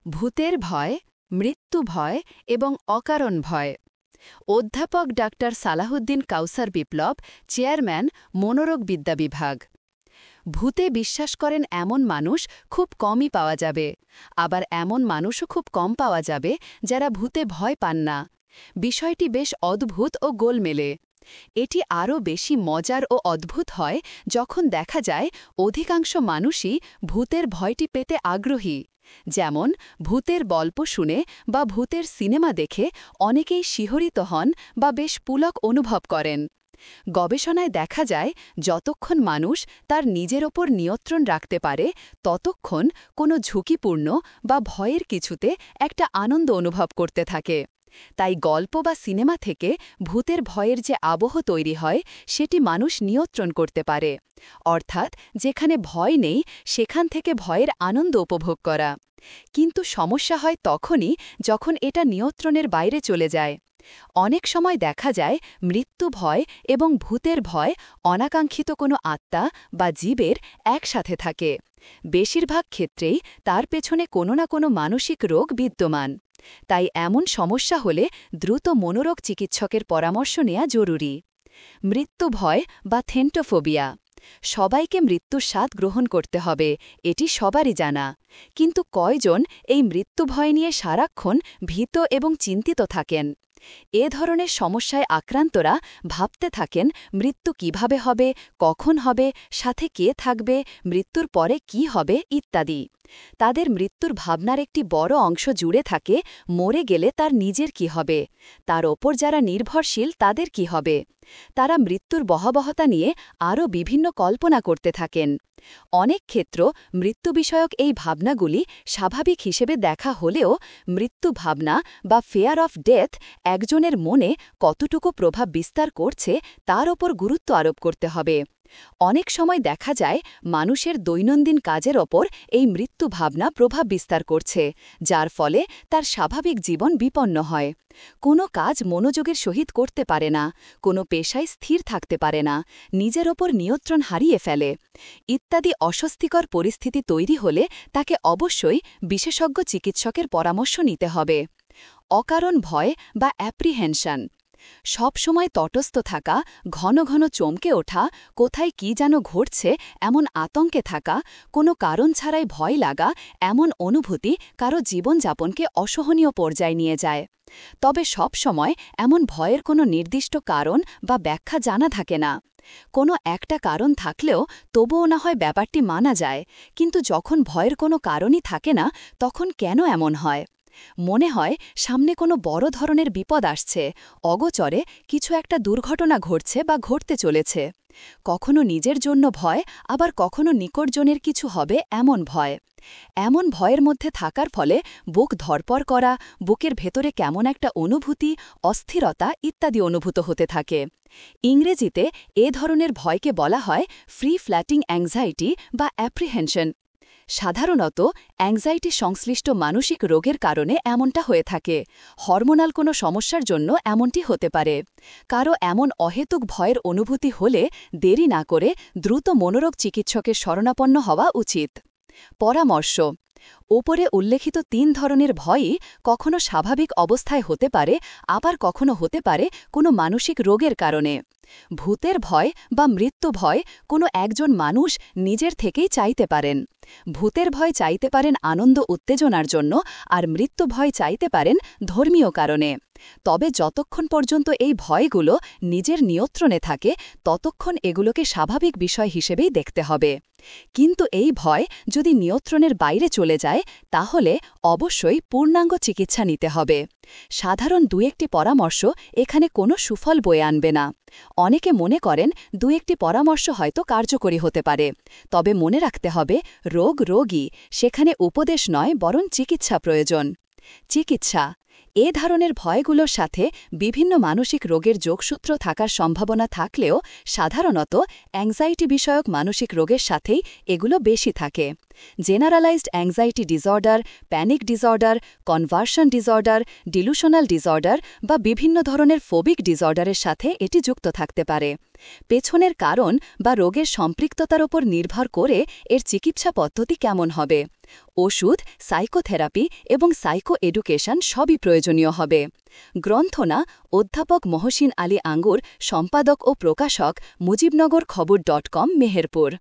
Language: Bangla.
ভূতের ভয়, মৃত্যু ভয় এবং অকারণ ভয়। অধ্যাপক ডাক্তার সালাহুদ্দিন কাউসার বিপ্লব, চেয়ারম্যান, মনোরোগ বিদ্যা বিভাগ। ভূতে বিশ্বাস করেন এমন মানুষ খুব কমই পাওয়া যাবে, আবার এমন মানুষও খুব কম পাওয়া যাবে যারা ভূতে ভয় পান না। বিষয়টি বেশ অদ্ভুত ও গোলমেলে। এটি আরও বেশি মজার ও অদ্ভুত হয় যখন দেখা যায় অধিকাংশ মানুষই ভূতের ভয়টি পেতে আগ্রহী। যেমন ভূতের গল্প শুনে বা ভূতের সিনেমা দেখে অনেকেই শিহরিত হন বা বেশ পুলক অনুভব করেন। গবেষণায় দেখা যায় যতক্ষণ মানুষ তার নিজের ওপর নিয়ন্ত্রণ রাখতে পারে ততক্ষণ কোনো ঝুঁকিপূর্ণ বা ভয়ের কিছুতে একটা আনন্দ অনুভব করতে থাকে। তাই গল্প বা সিনেমা থেকে ভূতের ভয়ের যে আবহ তৈরি হয় সেটি মানুষ নিয়ন্ত্রণ করতে পারে, অর্থাৎ যেখানে ভয় নেই সেখান থেকে ভয়ের আনন্দ উপভোগ করা। কিন্তু সমস্যা হয় তখনই যখন এটা নিয়ন্ত্রণের বাইরে চলে যায়। অনেক সময় দেখা যায় মৃত্যু ভয় এবং ভূতের ভয় অনাকাঙ্ক্ষিত কোনো আত্মা বা জীবের একসাথে থাকে। বেশিরভাগ ক্ষেত্রেই তার পেছনে কোনো না কোনো মানসিক রোগ বিদ্যমান। তাই এমন সমস্যা হলে দ্রুত মনোরোগ চিকিৎসকের পরামর্শ নেওয়া জরুরি। মৃত্যু ভয় বা থেন্টোফোবিয়া। সবাইকে মৃত্যুর স্বাদ গ্রহণ করতে হবে, এটি সবারই জানা। কিন্তু কয়জন এই মৃত্যু ভয় নিয়ে সারাক্ষণ ভীত এবং চিন্তিত থাকেন? এ ধরনের সমস্যায় আক্রান্তরা ভাবতে থাকেন মৃত্যু কিভাবে হবে, কখন হবে, সাথে কে থাকবে, মৃত্যুর পরে কি হবে ইত্যাদি। তাদের মৃত্যুর ভাবনার একটি বড় অংশ জুড়ে থাকে মরে গেলে তার নিজের কি হবে, তার ওপর যারা নির্ভরশীল তাদের কি হবে। তারা মৃত্যুর ভয়াবহতা নিয়ে আরও বিভিন্ন কল্পনা করতে থাকেন। অনেক ক্ষেত্র মৃত্যু বিষয়ক এই ভাবনাগুলি স্বাভাবিক হিসেবে দেখা হলেও মৃত্যু ভাবনা বা ফেয়ার অফ ডেথ একজনের মনে কতটুকু প্রভাব বিস্তার করছে তার ওপর গুরুত্ব আরোপ করতে হবে। অনেক সময় দেখা যায় মানুষের দৈনন্দিন কাজের ওপর এই মৃত্যু ভাবনা প্রভাব বিস্তার করছে, যার ফলে তার স্বাভাবিক জীবন বিপন্ন হয়। কোনো কাজ মনোযোগের সহিত করতে পারে না, কোনো পেশায় স্থির থাকতে পারে না, নিজের ওপর নিয়ন্ত্রণ হারিয়ে ফেলে ইত্যাদি অস্বস্তিকর পরিস্থিতি তৈরি হলে তাকে অবশ্যই বিশেষজ্ঞ চিকিৎসকের পরামর্শ নিতে হবে। অকারণ ভয় বা অ্যাপ্রিহেনশন। সবসময় তটস্থ থাকা, ঘন ঘন চমকে ওঠা, কোথায় কি যেন ঘটছে এমন আতঙ্কে থাকা, কোনো কারণ ছাড়াই ভয় লাগা, এমন অনুভূতি কারো জীবনযাপনকে অসহনীয় পর্যায়ে নিয়ে যায়। তবে সব সময় এমন ভয়ের কোনো নির্দিষ্ট কারণ বা ব্যাখ্যা জানা থাকে না। কোনো একটা কারণ থাকলেও তবুও না হয় ব্যাপারটি মানা যায়, কিন্তু যখন ভয়ের কোনো কারণই থাকে না তখন কেন এমন হয়? মনে হয় সামনে কোনো বড় ধরনের বিপদ আসছে, অগোচরে কিছু একটা দুর্ঘটনা ঘটছে বা ঘটতে চলেছে। কখনো নিজের জন্য ভয়, আবার কখনো নিকটজনের কিছু হবে এমন ভয়। এমন ভয়ের মধ্যে থাকার ফলে বুক ধড়পড় করা, বুকের ভেতরে কেমন একটা অনুভূতি, অস্থিরতা ইত্যাদি অনুভূত হতে থাকে। ইংরেজিতে এ ধরনের ভয়কে বলা হয় ফ্রি ফ্ল্যাটিং অ্যাংজাইটি বা অ্যাপ্রিহেনশন। সাধারণত অ্যাংজাইটি সংশ্লিষ্ট মানসিক রোগের কারণে এমনটা হয়ে থাকে। হরমোনাল কোনো সমস্যার জন্য এমনটি হতে পারে। কারো এমন অহেতুক ভয়ের অনুভূতি হলে দেরি না করে দ্রুত মনোরোগ চিকিৎসকের শরণাপন্ন হওয়া উচিত। পরামর্শ। ওপরে উল্লেখিত ৩ ধরনের ভয়ই কখনো স্বাভাবিক অবস্থায় হতে পারে, আবার কখনো হতে পারে কোনো মানসিক রোগের কারণে। ভূতের ভয় বা মৃত্যু ভয় কোনো একজন মানুষ নিজের থেকেই চাইতে পারেন। ভূতের ভয় চাইতে পারেন আনন্দ উত্তেজনার জন্য, আর মৃত্যু ভয় চাইতে পারেন ধর্মীয় কারণে। তবে যতক্ষণ পর্যন্ত এই ভয়গুলো নিজের নিয়ন্ত্রণে থাকে ততক্ষণ এগুলোকে স্বাভাবিক বিষয় হিসেবেই দেখতে হবে। কিন্তু এই ভয় যদি নিয়ন্ত্রণের বাইরে চলে যায় তাহলে অবশ্যই পূর্ণাঙ্গ চিকিৎসা নিতে হবে। সাধারণ ২-১টি পরামর্শ এখানে কোনো সুফল বয়ে আনবে না। অনেকে মনে করেন ২-১টি পরামর্শ হয়তো কার্যকরী হতে পারে, তবে মনে রাখতে হবে রোগ রোগী, সেখানে উপদেশ নয় বরং চিকিৎসা প্রয়োজন। চিকিৎসা। এ ধরনের ভয়গুলোর সাথে বিভিন্ন মানসিক রোগের যোগসূত্র থাকার সম্ভাবনা থাকলেও সাধারণত অ্যাংজাইটি বিষয়ক মানসিক রোগের সাথেই এগুলো বেশি থাকে। Generalised anxiety disorder, panic disorder, conversion disorder, ডিলুশনাল disorder বা বিভিন্ন ধরনের ফোবিক ডিসঅর্ডারের সাথে এটি যুক্ত থাকতে পারে। পেছনের কারণ বা রোগের সম্পৃক্ততার ওপর নির্ভর করে এর চিকিৎসা পদ্ধতি কেমন হবে। ওষুধ, সাইকোথেরাপি এবং সাইকো এডুকেশন সবই প্রয়োজনীয় হবে। গ্রন্থনা অধ্যাপক মহসিন আলী আঙ্গুর, সম্পাদক ও প্রকাশক, মুজিবনগর খবর.com, মেহেরপুর।